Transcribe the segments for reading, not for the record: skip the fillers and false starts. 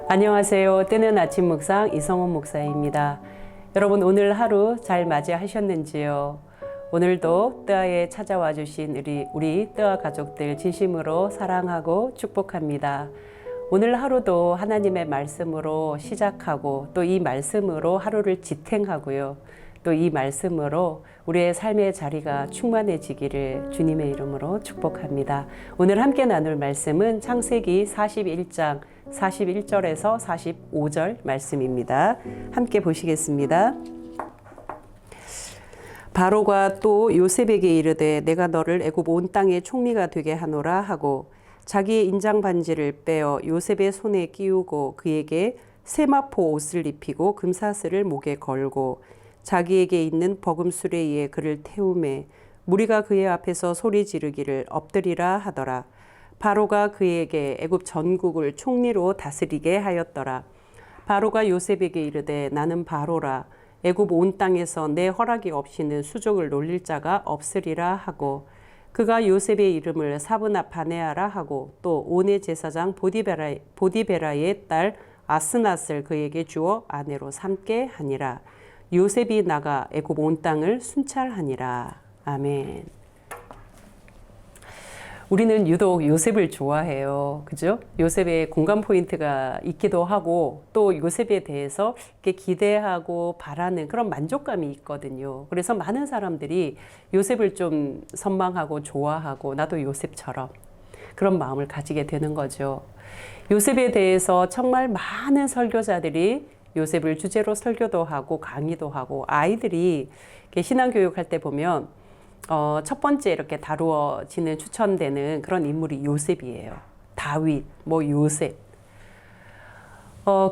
안녕하세요. 뜨는 아침 묵상 이성훈 목사입니다. 여러분 오늘 하루 잘 맞이하셨는지요? 오늘도 뜨아에 찾아와 주신 우리 뜨아 가족들 진심으로 사랑하고 축복합니다. 오늘 하루도 하나님의 말씀으로 시작하고 또 이 말씀으로 하루를 지탱하고요. 또 이 말씀으로 우리의 삶의 자리가 충만해지기를 주님의 이름으로 축복합니다. 오늘 함께 나눌 말씀은 창세기 41장 41절에서 45절 말씀입니다. 함께 보시겠습니다. 바로가 또 요셉에게 이르되 내가 너를 애굽 온 땅의 총리가 되게 하노라 하고 자기의 인장 반지를 빼어 요셉의 손에 끼우고 그에게 세마포 옷을 입히고 금사슬을 목에 걸고 자기에게 있는 버금수레에 그를 태우매 무리가 그의 앞에서 소리 지르기를 엎드리라 하더라. 바로가 그에게 애굽 전국을 총리로 다스리게 하였더라. 바로가 요셉에게 이르되 나는 바로라. 애굽 온 땅에서 내 허락이 없이는 수족을 놀릴 자가 없으리라 하고 그가 요셉의 이름을 사브나 바네아라 하고 또 온의 제사장 보디베라의 딸 아스낫을 그에게 주어 아내로 삼게 하니라. 요셉이 나가 애굽 온 땅을 순찰하니라. 아멘. 우리는 유독 요셉을 좋아해요. 그죠? 요셉의 공감 포인트가 있기도 하고 또 요셉에 대해서 이렇게 기대하고 바라는 그런 만족감이 있거든요. 그래서 많은 사람들이 요셉을 좀 선망하고 좋아하고 나도 요셉처럼 그런 마음을 가지게 되는 거죠. 요셉에 대해서 정말 많은 설교자들이 요셉을 주제로 설교도 하고 강의도 하고 아이들이 신앙교육할 때 보면 첫 번째 이렇게 다루어지는 추천되는 그런 인물이 요셉이에요. 다윗, 요셉.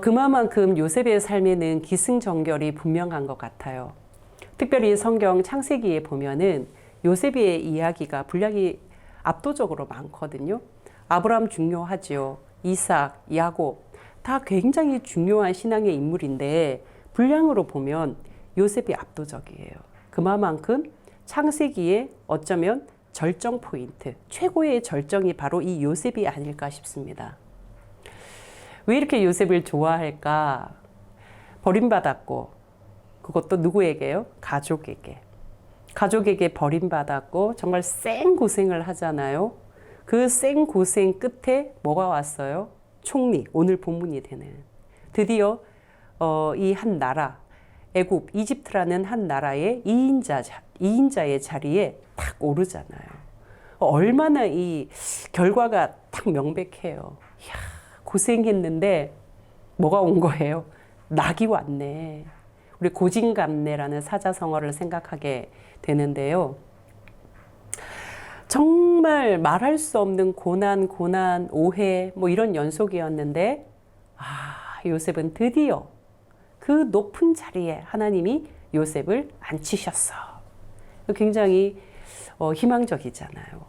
그만큼 요셉의 삶에는 기승전결이 분명한 것 같아요. 특별히 성경 창세기에 보면은 요셉의 이야기가 분량이 압도적으로 많거든요. 아브라함 중요하죠. 이삭, 야곱 다 굉장히 중요한 신앙의 인물인데 분량으로 보면 요셉이 압도적이에요. 그만큼 창세기에 어쩌면 절정 포인트, 최고의 절정이 바로 이 요셉이 아닐까 싶습니다. 왜 이렇게 요셉을 좋아할까? 버림받았고, 그것도 누구에게요? 가족에게. 가족에게 버림받았고, 정말 생고생을 하잖아요. 그 생고생 끝에 뭐가 왔어요? 총리, 오늘 본문이 되는. 드디어 이 한 나라, 애굽, 이집트라는 한 나라의 2인자의 자리에 딱 오르잖아요. 얼마나 이 결과가 딱 명백해요. 이야, 고생했는데 뭐가 온 거예요? 낙이 왔네. 우리 고진감래라는 사자성어를 생각하게 되는데요. 정말 말할 수 없는 고난, 오해 이런 연속이었는데 요셉은 드디어 그 높은 자리에 하나님이 요셉을 앉히셨어. 굉장히 희망적이잖아요.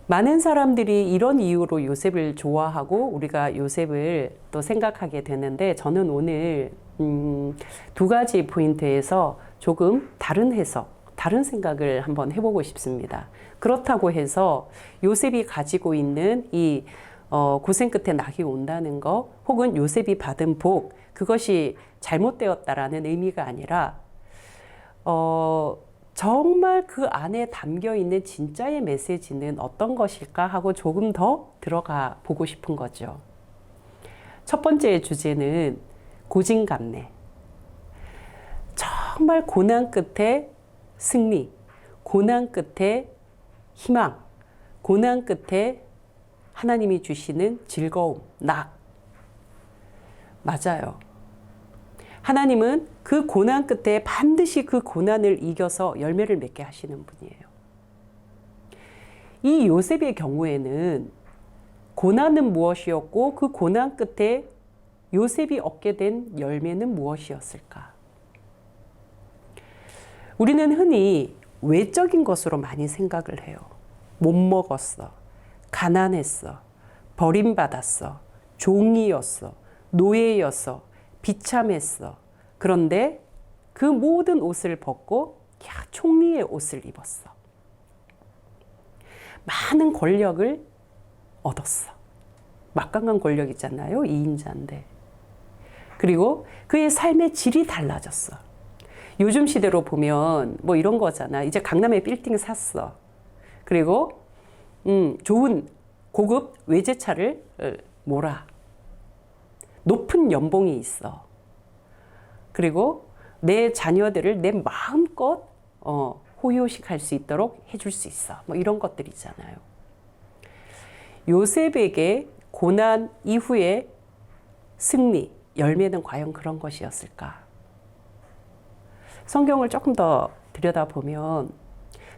많은 사람들이 이런 이유로 요셉을 좋아하고 우리가 요셉을 또 생각하게 되는데 저는 오늘 두 가지 포인트에서 조금 다른 해석, 다른 생각을 한번 해보고 싶습니다. 그렇다고 해서 요셉이 가지고 있는 이 고생 끝에 낙이 온다는 거 혹은 요셉이 받은 복 그것이 잘못되었다라는 의미가 아니라 정말 그 안에 담겨 있는 진짜의 메시지는 어떤 것일까 하고 조금 더 들어가 보고 싶은 거죠. 첫 번째 주제는 고진감래. 정말 고난 끝에 승리, 고난 끝에 희망, 고난 끝에 하나님이 주시는 즐거움, 낙. 맞아요. 하나님은 그 고난 끝에 반드시 그 고난을 이겨서 열매를 맺게 하시는 분이에요. 이 요셉의 경우에는 고난은 무엇이었고 그 고난 끝에 요셉이 얻게 된 열매는 무엇이었을까? 우리는 흔히 외적인 것으로 많이 생각을 해요. 못 먹었어. 가난했어. 버림받았어. 종이었어. 노예였어. 비참했어. 그런데 그 모든 옷을 벗고 총리의 옷을 입었어. 많은 권력을 얻었어. 막강한 권력 있잖아요. 2인자인데. 그리고 그의 삶의 질이 달라졌어. 요즘 시대로 보면 뭐 이런 거잖아. 이제 강남에 빌딩 샀어. 그리고 좋은 고급 외제차를 몰아. 높은 연봉이 있어. 그리고 내 자녀들을 내 마음껏 호요식할 수 있도록 해줄 수 있어. 뭐 이런 것들 있잖아요. 요셉에게 고난 이후의 승리, 열매는 과연 그런 것이었을까? 성경을 조금 더 들여다보면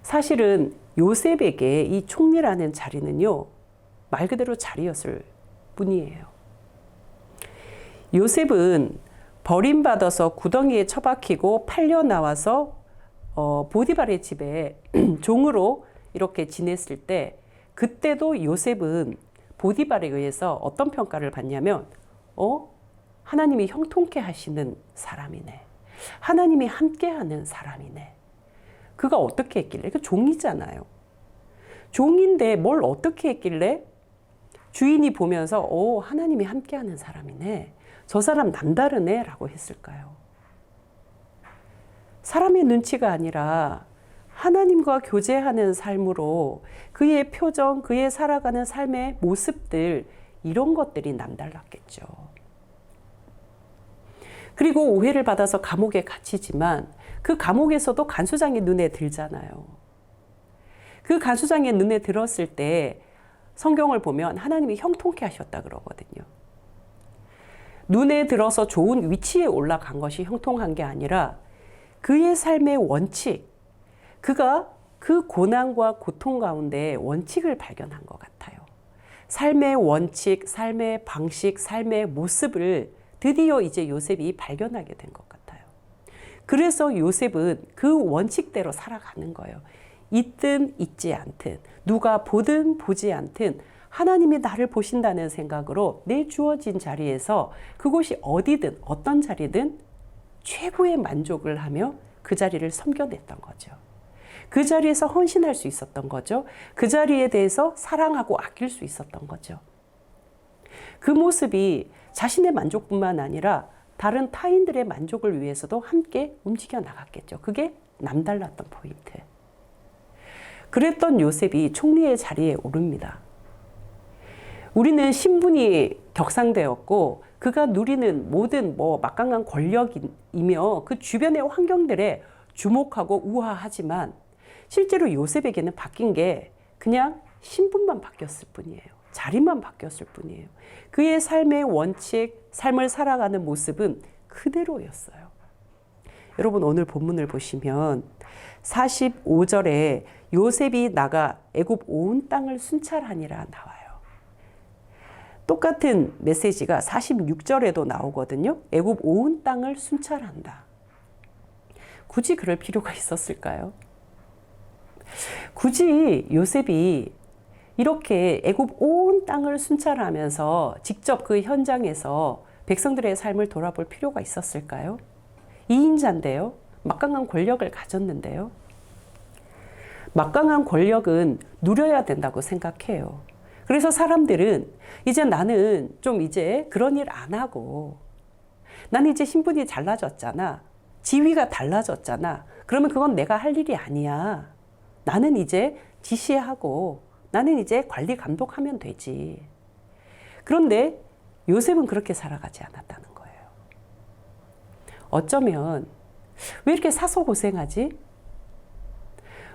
사실은 요셉에게 이 총리라는 자리는요, 말 그대로 자리였을 뿐이에요. 요셉은 버림받아서 구덩이에 처박히고 팔려 나와서 보디발의 집에 종으로 이렇게 지냈을 때, 그때도 요셉은 보디발에 의해서 어떤 평가를 받냐면 하나님이 형통케 하시는 사람이네. 하나님이 함께하는 사람이네. 그가 어떻게 했길래? 그 종이잖아요. 종인데 뭘 어떻게 했길래 주인이 보면서 하나님이 함께하는 사람이네. 저 사람 남다르네 라고 했을까요? 사람의 눈치가 아니라 하나님과 교제하는 삶으로 그의 표정, 그의 살아가는 삶의 모습들, 이런 것들이 남달랐겠죠. 그리고 오해를 받아서 감옥에 갇히지만 그 감옥에서도 간수장의 눈에 들잖아요. 그 간수장의 눈에 들었을 때 성경을 보면 하나님이 형통케 하셨다 그러거든요. 눈에 들어서 좋은 위치에 올라간 것이 형통한 게 아니라 그의 삶의 원칙, 그가 그 고난과 고통 가운데 원칙을 발견한 것 같아요. 삶의 원칙, 삶의 방식, 삶의 모습을 드디어 이제 요셉이 발견하게 된 것 같아요. 그래서 요셉은 그 원칙대로 살아가는 거예요. 있든 있지 않든, 누가 보든 보지 않든 하나님이 나를 보신다는 생각으로 내 주어진 자리에서, 그곳이 어디든 어떤 자리든 최고의 만족을 하며 그 자리를 섬겨냈던 거죠. 그 자리에서 헌신할 수 있었던 거죠. 그 자리에 대해서 사랑하고 아낄 수 있었던 거죠. 그 모습이 자신의 만족뿐만 아니라 다른 타인들의 만족을 위해서도 함께 움직여 나갔겠죠. 그게 남달랐던 포인트. 그랬던 요셉이 총리의 자리에 오릅니다. 우리는 신분이 격상되었고 그가 누리는 모든 막강한 권력이며 그 주변의 환경들에 주목하고 우아하지만 실제로 요셉에게는 바뀐 게 그냥 신분만 바뀌었을 뿐이에요. 자리만 바뀌었을 뿐이에요. 그의 삶의 원칙, 삶을 살아가는 모습은 그대로였어요. 여러분 오늘 본문을 보시면 45절에 요셉이 나가 애굽 온 땅을 순찰하니라 나와요. 똑같은 메시지가 46절에도 나오거든요. 애굽 온 땅을 순찰한다. 굳이 그럴 필요가 있었을까요? 굳이 요셉이 이렇게 애굽 온 땅을 순찰하면서 직접 그 현장에서 백성들의 삶을 돌아볼 필요가 있었을까요? 2인자인데요. 막강한 권력을 가졌는데요. 막강한 권력은 누려야 된다고 생각해요. 그래서 사람들은 이제 나는 좀 이제 그런 일 안 하고, 나는 이제 신분이 달라졌잖아. 지위가 달라졌잖아. 그러면 그건 내가 할 일이 아니야. 나는 이제 지시하고 나는 이제 관리 감독하면 되지. 그런데 요셉은 그렇게 살아가지 않았다는 거예요. 어쩌면 왜 이렇게 사서 고생하지?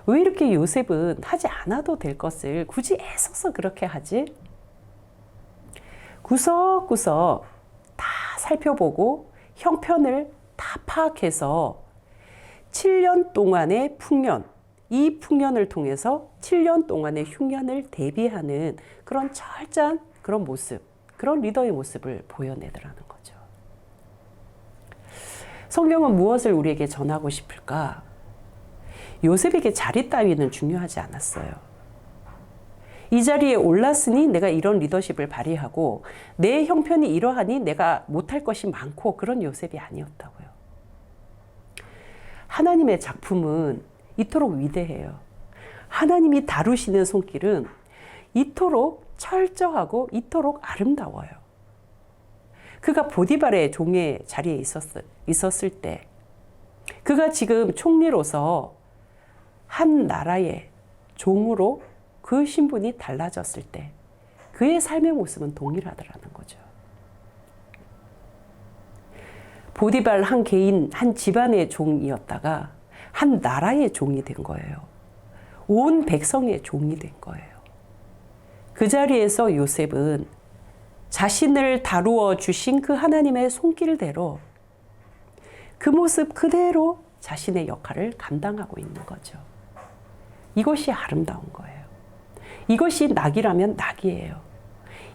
왜 이렇게 요셉은 하지 않아도 될 것을 굳이 애써서 그렇게 하지? 구석구석 다 살펴보고 형편을 다 파악해서 7년 동안의 풍년, 이 풍년을 통해서 7년 동안의 흉년을 대비하는 그런 철저한 그런 모습, 그런 리더의 모습을 보여내더라는 거죠. 성경은 무엇을 우리에게 전하고 싶을까? 요셉에게 자리 따위는 중요하지 않았어요. 이 자리에 올랐으니 내가 이런 리더십을 발휘하고 내 형편이 이러하니 내가 못할 것이 많고, 그런 요셉이 아니었다고요. 하나님의 작품은 이토록 위대해요. 하나님이 다루시는 손길은 이토록 철저하고 이토록 아름다워요. 그가 보디발의 종의 자리에 있었을 때, 그가 지금 총리로서 한 나라의 종으로 그 신분이 달라졌을 때 그의 삶의 모습은 동일하더라는 거죠. 보디발 한 개인, 한 집안의 종이었다가 한 나라의 종이 된 거예요. 온 백성의 종이 된 거예요. 그 자리에서 요셉은 자신을 다루어 주신 그 하나님의 손길대로 그 모습 그대로 자신의 역할을 감당하고 있는 거죠. 이것이 아름다운 거예요. 이것이 낙이라면 낙이에요.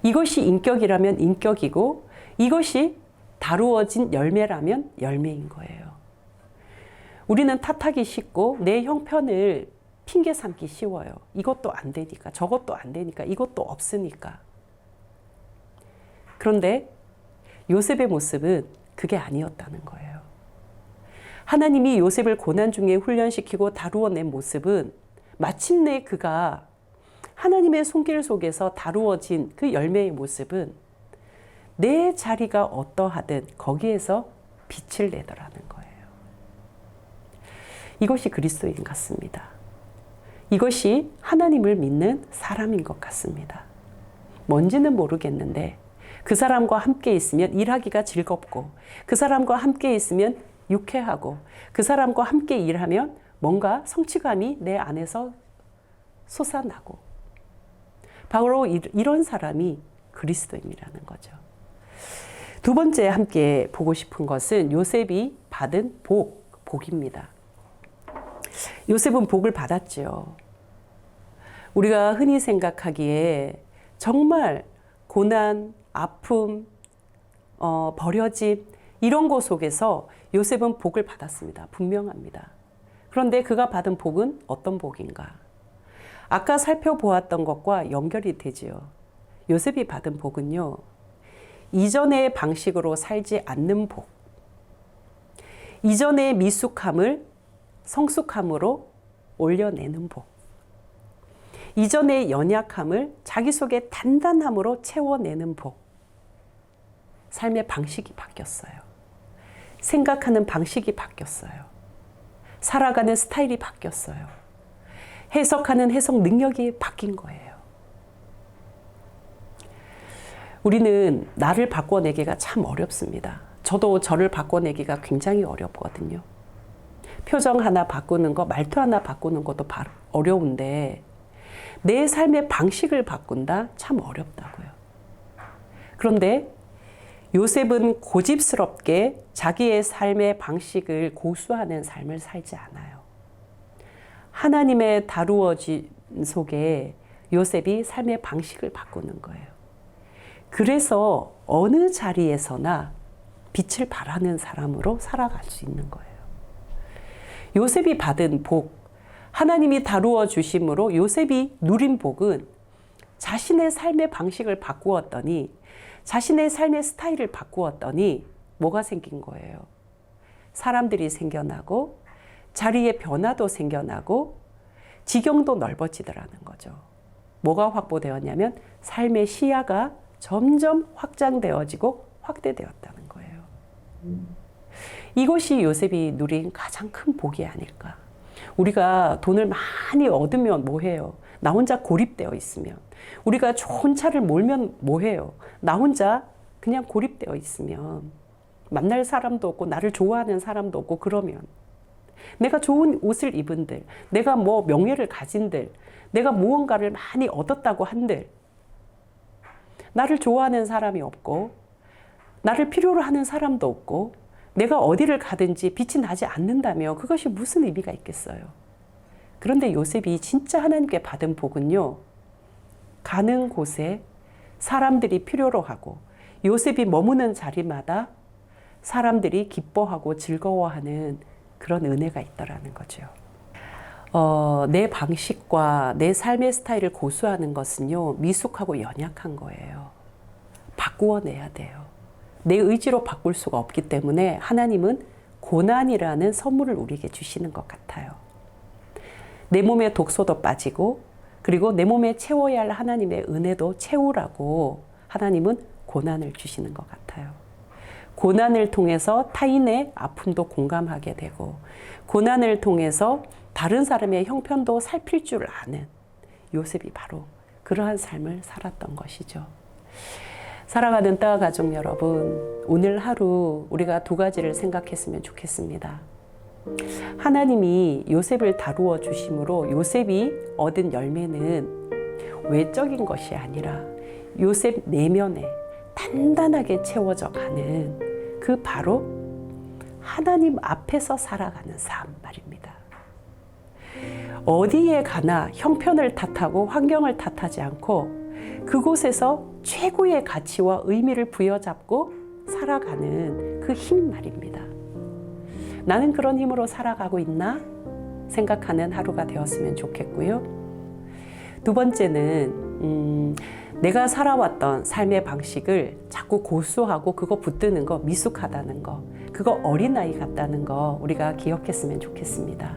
이것이 인격이라면 인격이고, 이것이 다루어진 열매라면 열매인 거예요. 우리는 탓하기 쉽고 내 형편을 핑계 삼기 쉬워요. 이것도 안 되니까, 저것도 안 되니까, 이것도 없으니까. 그런데 요셉의 모습은 그게 아니었다는 거예요. 하나님이 요셉을 고난 중에 훈련시키고 다루어낸 모습은 마침내 그가 하나님의 손길 속에서 다루어진 그 열매의 모습은 내 자리가 어떠하든 거기에서 빛을 내더라는 거예요. 이것이 그리스도인 같습니다. 이것이 하나님을 믿는 사람인 것 같습니다. 뭔지는 모르겠는데 그 사람과 함께 있으면 일하기가 즐겁고, 그 사람과 함께 있으면 유쾌하고, 그 사람과 함께 일하면 뭔가 성취감이 내 안에서 솟아나고, 바로 이런 사람이 그리스도인이라는 거죠. 두 번째 함께 보고 싶은 것은 요셉이 받은 복입니다. 요셉은 복을 받았죠. 우리가 흔히 생각하기에 정말 고난, 아픔, 버려짐 이런 것 속에서 요셉은 복을 받았습니다. 분명합니다. 그런데 그가 받은 복은 어떤 복인가? 아까 살펴보았던 것과 연결이 되지요. 요셉이 받은 복은요, 이전의 방식으로 살지 않는 복, 이전의 미숙함을 성숙함으로 올려내는 복, 이전의 연약함을 자기 속의 단단함으로 채워내는 복. 삶의 방식이 바뀌었어요. 생각하는 방식이 바뀌었어요. 살아가는 스타일이 바뀌었어요. 해석하는 해석 능력이 바뀐 거예요. 우리는 나를 바꿔내기가 참 어렵습니다. 저도 저를 바꿔내기가 굉장히 어렵거든요. 표정 하나 바꾸는 거, 말투 하나 바꾸는 것도 어려운데 내 삶의 방식을 바꾼다? 참 어렵다고요. 그런데 요셉은 고집스럽게 자기의 삶의 방식을 고수하는 삶을 살지 않아요. 하나님의 다루어진 속에 요셉이 삶의 방식을 바꾸는 거예요. 그래서 어느 자리에서나 빛을 발하는 사람으로 살아갈 수 있는 거예요. 요셉이 받은 복, 하나님이 다루어 주심으로 요셉이 누린 복은 자신의 삶의 방식을 바꾸었더니, 자신의 삶의 스타일을 바꾸었더니 뭐가 생긴 거예요? 사람들이 생겨나고 자리의 변화도 생겨나고 지경도 넓어지더라는 거죠. 뭐가 확보되었냐면 삶의 시야가 점점 확장되어지고 확대되었다는 거예요. 이것이 요셉이 누린 가장 큰 복이 아닐까. 우리가 돈을 많이 얻으면 뭐해요? 나 혼자 고립되어 있으면. 우리가 좋은 차를 몰면 뭐해요? 나 혼자 그냥 고립되어 있으면. 만날 사람도 없고 나를 좋아하는 사람도 없고 그러면. 내가 좋은 옷을 입은들, 내가 뭐 명예를 가진들, 내가 무언가를 많이 얻었다고 한들 나를 좋아하는 사람이 없고 나를 필요로 하는 사람도 없고 내가 어디를 가든지 빛이 나지 않는다면 그것이 무슨 의미가 있겠어요? 그런데 요셉이 진짜 하나님께 받은 복은요, 가는 곳에 사람들이 필요로 하고 요셉이 머무는 자리마다 사람들이 기뻐하고 즐거워하는 그런 은혜가 있더라는 거죠. 내 방식과 내 삶의 스타일을 고수하는 것은요, 미숙하고 연약한 거예요. 바꾸어내야 돼요. 내 의지로 바꿀 수가 없기 때문에 하나님은 고난이라는 선물을 우리에게 주시는 것 같아요. 내 몸에 독소도 빠지고, 그리고 내 몸에 채워야 할 하나님의 은혜도 채우라고 하나님은 고난을 주시는 것 같아요. 고난을 통해서 타인의 아픔도 공감하게 되고, 고난을 통해서 다른 사람의 형편도 살필 줄 아는 요셉이 바로 그러한 삶을 살았던 것이죠. 사랑하는 따 가족 여러분, 오늘 하루 우리가 두 가지를 생각했으면 좋겠습니다. 하나님이 요셉을 다루어 주심으로 요셉이 얻은 열매는 외적인 것이 아니라 요셉 내면에 단단하게 채워져 가는 그 바로 하나님 앞에서 살아가는 삶 말입니다. 어디에 가나 형편을 탓하고 환경을 탓하지 않고 그곳에서 최고의 가치와 의미를 부여잡고 살아가는 그 힘 말입니다. 나는 그런 힘으로 살아가고 있나? 생각하는 하루가 되었으면 좋겠고요. 두 번째는 내가 살아왔던 삶의 방식을 자꾸 고수하고 그거 붙드는 거 미숙하다는 거, 그거 어린아이 같다는 거 우리가 기억했으면 좋겠습니다.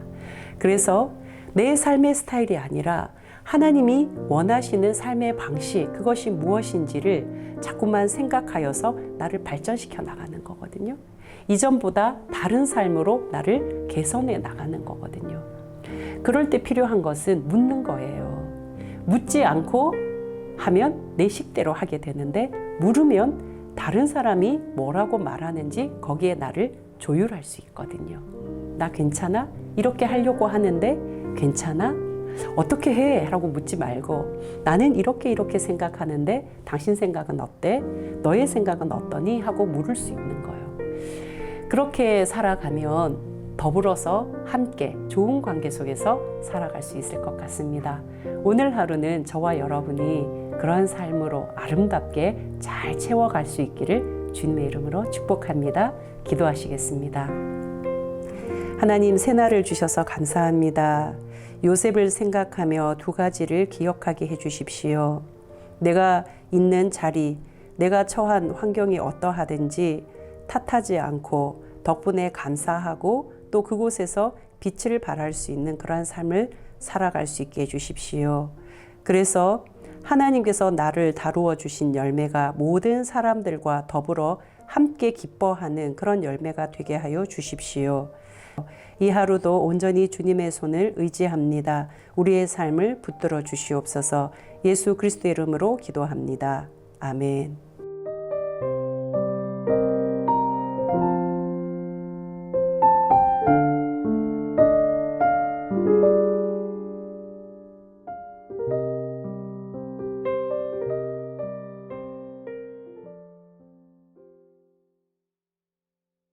그래서 내 삶의 스타일이 아니라 하나님이 원하시는 삶의 방식, 그것이 무엇인지를 자꾸만 생각하여서 나를 발전시켜 나가는 거거든요. 이전보다 다른 삶으로 나를 개선해 나가는 거거든요. 그럴 때 필요한 것은 묻는 거예요. 묻지 않고 하면 내 식대로 하게 되는데, 물으면 다른 사람이 뭐라고 말하는지 거기에 나를 조율할 수 있거든요. 나 괜찮아? 이렇게 하려고 하는데 괜찮아? 어떻게 해? 라고 묻지 말고, 나는 이렇게 생각하는데 당신 생각은 어때? 너의 생각은 어떠니? 하고 물을 수 있는 거예요. 그렇게 살아가면 더불어서 함께 좋은 관계 속에서 살아갈 수 있을 것 같습니다. 오늘 하루는 저와 여러분이 그러한 삶으로 아름답게 잘 채워갈 수 있기를 주님의 이름으로 축복합니다. 기도하시겠습니다. 하나님, 새날을 주셔서 감사합니다. 요셉을 생각하며 두 가지를 기억하게 해주십시오. 내가 있는 자리, 내가 처한 환경이 어떠하든지 탓하지 않고 덕분에 감사하고 또 그곳에서 빛을 발할 수 있는 그러한 삶을 살아갈 수 있게 해주십시오. 그래서 하나님께서 나를 다루어 주신 열매가 모든 사람들과 더불어 함께 기뻐하는 그런 열매가 되게 하여 주십시오. 이 하루도 온전히 주님의 손을 의지합니다. 우리의 삶을 붙들어 주시옵소서. 예수 그리스도의 이름으로 기도합니다. 아멘.